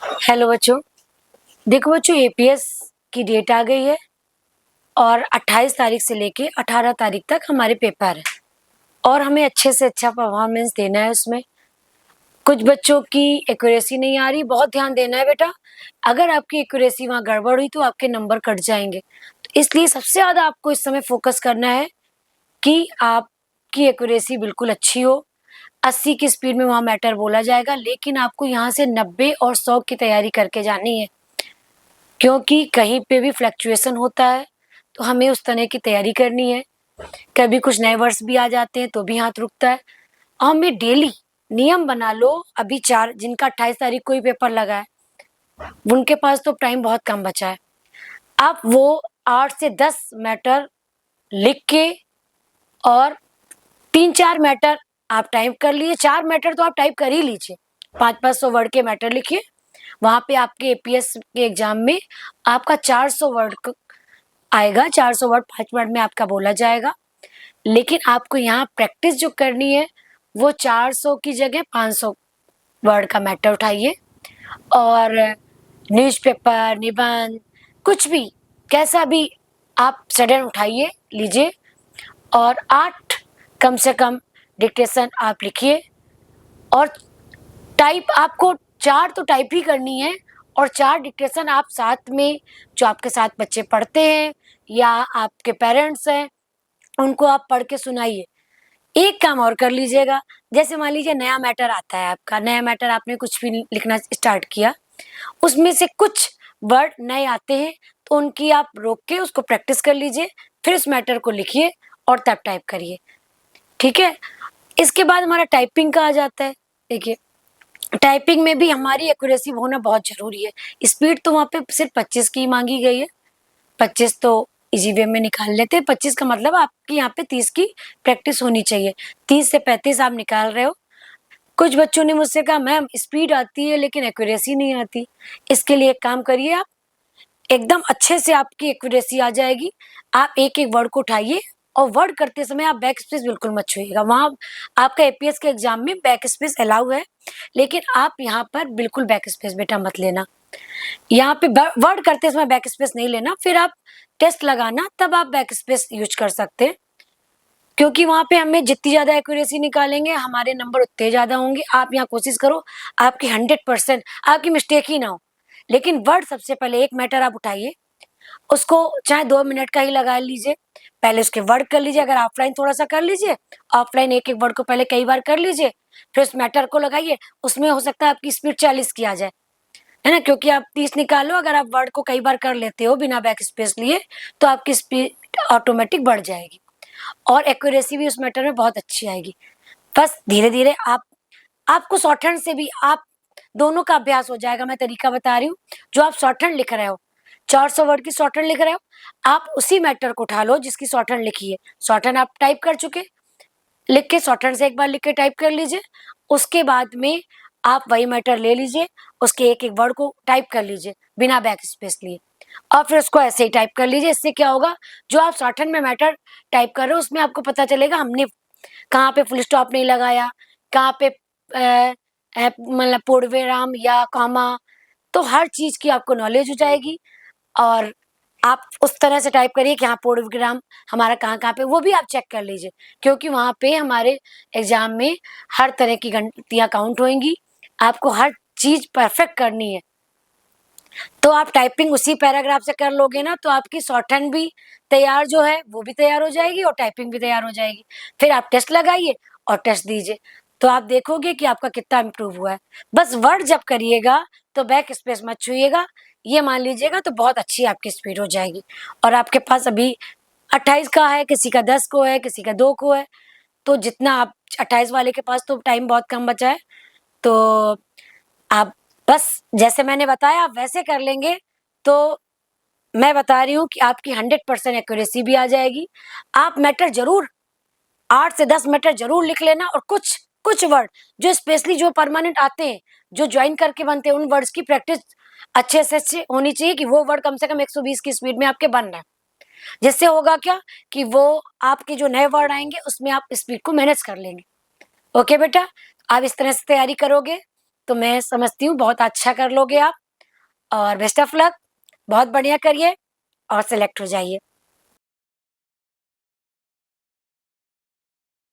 Hello बच्चों। देखो बच्चों, एपीएस की डेट आ गई है और 28 तारीख से लेके 18 तारीख तक हमारे पेपर है और हमें अच्छे से अच्छा परफॉर्मेंस देना है। उसमें कुछ बच्चों की एक्यूरेसी नहीं आ रही, बहुत ध्यान देना है बेटा। अगर आपकी एक्यूरेसी वहाँ गड़बड़ हुई तो आपके नंबर कट जाएंगे। तो इसलिए सबसे ज़्यादा आपको इस समय फोकस करना है कि आपकी एक्यूरेसी बिल्कुल अच्छी हो। 80 की स्पीड में वहाँ मैटर बोला जाएगा, लेकिन आपको यहाँ से 90 और 100 की तैयारी करके जानी है, क्योंकि कहीं पे भी फ्लक्चुएशन होता है तो हमें उस तरह की तैयारी करनी है। कभी कुछ नए वर्ड्स भी आ जाते हैं तो भी हाथ रुकता है। हमें डेली नियम बना लो। अभी 4 जिनका 28 तारीख को ही पेपर लगा है, उनके पास तो टाइम बहुत कम बचा है। आप वो 8 से 10 मैटर लिख के और 3-4 मैटर आप टाइप कर लिए। 4 मैटर तो आप टाइप कर ही लीजिए। 500-500 वर्ड के मैटर लिखिए। वहाँ पे आपके एपीएस के एग्जाम में आपका 400 वर्ड आएगा। 400 वर्ड 5 मिनट में आपका बोला जाएगा। लेकिन आपको यहाँ प्रैक्टिस जो करनी है वो 400 की जगह 500 वर्ड का मैटर उठाइए और न्यूज़पेपर, निबंध, कुछ भी कैसा भी आप सडन उठाइए लीजिए और 8 कम से कम डिक्टेशन आप लिखिए। और टाइप आपको 4 तो टाइप ही करनी है और 4 डिक्टेशन आप साथ में, जो आपके साथ बच्चे पढ़ते हैं या आपके पेरेंट्स हैं, उनको आप पढ़ के सुनाइए। एक काम और कर लीजिएगा, जैसे मान लीजिए नया मैटर आता है, आपका नया मैटर आपने कुछ भी लिखना स्टार्ट किया, उसमें से कुछ वर्ड नए आते हैं तो उनकी आप रोक के उसको प्रैक्टिस कर लीजिए, फिर उस मैटर को लिखिए और तब टाइप करिए। ठीक है? इसके बाद हमारा टाइपिंग का आ जाता है। देखिए, टाइपिंग में भी हमारी एक्यूरेसी होना बहुत ज़रूरी है। स्पीड तो वहाँ पे सिर्फ 25 की मांगी गई है। 25 तो इजी वे में निकाल लेते हैं। 25 का मतलब आपकी यहाँ पे 30 की प्रैक्टिस होनी चाहिए। 30 से 35 आप निकाल रहे हो। कुछ बच्चों ने मुझसे कहा मैम स्पीड आती है लेकिन एक्यूरेसी नहीं आती। इसके लिए एक काम करिए, आप एकदम अच्छे से आपकी एक्यूरेसी आ जाएगी। आप एक-एक वर्ड को उठाइए और वर्ड करते समय आप बैक स्पेस बिल्कुल मत छूइएगा। वहाँ आपका एपीएस के एग्जाम में बैक स्पेस अलाउ है, लेकिन आप यहाँ पर बिल्कुल बैक स्पेस बेटा मत लेना। यहाँ पे वर्ड करते समय बैक स्पेस नहीं लेना, फिर आप टेस्ट लगाना तब आप बैक स्पेस यूज कर सकते हैं, क्योंकि वहाँ पे हमें जितनी ज़्यादा एक्यूरेसी निकालेंगे हमारे नंबर उतने ज़्यादा होंगे। आप यहाँ कोशिश करो आपकी 100% आपकी मिस्टेक ही ना हो। लेकिन वर्ड सबसे पहले एक मैटर आप उठाइए, उसको चाहे 2 मिनट का ही लगा लीजिए। पहले उसके वर्ड कर लीजिए, अगर ऑफलाइन थोड़ा-सा कर लीजिए, ऑफलाइन एक-एक वर्ड को पहले कई बार कर लीजिए, फिर उस मैटर को लगाइए। उसमें हो सकता है आपकी स्पीड 40 की आ जाए, है ना? क्योंकि आप 30 निकालो, अगर आप वर्ड को कई बार कर लेते हो बिना बैक स्पेस लिए, तो आपकी स्पीड ऑटोमेटिक बढ़ जाएगी और एक्यूरेसी भी उस मैटर में बहुत अच्छी आएगी। बस धीरे-धीरे आपको शॉर्टहैंड से भी आप दोनों का अभ्यास हो जाएगा। मैं तरीका बता रही हूँ, जो आप शॉर्टहैंड लिख रहे हो, 400 वर्ड की शॉर्टहैंड लिख रहे हो, आप उसी मैटर को उठा लो जिसकी शॉर्टहैंड लिखी है। शॉर्टहैंड आप टाइप कर चुके, लिख के शॉर्टहैंड से एक बार लिख के टाइप कर लीजिए। उसके बाद में आप वही मैटर ले लीजिए, उसके एक-एक वर्ड को टाइप कर लीजिए बिना बैक स्पेस लिए और फिर उसको ऐसे ही टाइप कर लीजिए। इससे क्या होगा, जो आप शॉर्टहैंड में मैटर टाइप कर रहे हो उसमें आपको पता चलेगा हमने कहाँ पे फुल स्टॉप नहीं लगाया, कहाँ पे मतलब पूर्णविराम या कॉमा, तो हर चीज़ की आपको नॉलेज हो जाएगी और आप उस तरह से टाइप करिए कि हाँ, पूर्णविराम हमारा कहाँ-कहाँ पे, वो भी आप चेक कर लीजिए, क्योंकि वहाँ पे हमारे एग्ज़ाम में हर तरह की गलतियाँ काउंट होएँगी। आपको हर चीज़ परफेक्ट करनी है। तो आप टाइपिंग उसी पैराग्राफ से कर लोगे ना, तो आपकी शॉर्टहैंड भी तैयार जो है वो भी तैयार हो जाएगी और टाइपिंग भी तैयार हो जाएगी। फिर आप टेस्ट लगाइए और टेस्ट दीजिए, तो आप देखोगे कि आपका कितना इम्प्रूव हुआ है। बस वर्ड जब करिएगा तो बैक स्पेस मत छूइएगा, ये मान लीजिएगा तो बहुत अच्छी आपकी स्पीड हो जाएगी। और आपके पास अभी 28 का है, किसी का 10 को है, किसी का 2 को है, तो जितना आप 28 वाले के पास तो टाइम बहुत कम बचा है, तो आप बस जैसे मैंने बताया आप वैसे कर लेंगे, तो मैं बता रही हूँ कि आपकी 100% एक्यूरेसी भी आ जाएगी। आप मैटर ज़रूर 8 से 10 मैटर ज़रूर लिख लेना और कुछ कुछ वर्ड जो स्पेशली जो परमानेंट आते हैं, जो जॉइन करके बनते हैं, उन वर्ड्स की प्रैक्टिस अच्छे से अच्छी होनी चाहिए कि वो वर्ड कम से कम 120 की स्पीड में आपके बन रहे हैं। जिससे होगा क्या कि वो आपके जो नए वर्ड आएँगे उसमें आप स्पीड को मैनेज कर लेंगे। ओके बेटा, आप इस तरह से तैयारी करोगे तो मैं समझती हूँ बहुत अच्छा कर लोगे आप और बेस्ट ऑफ लक। बहुत बढ़िया करिए और सेलेक्ट हो जाइए।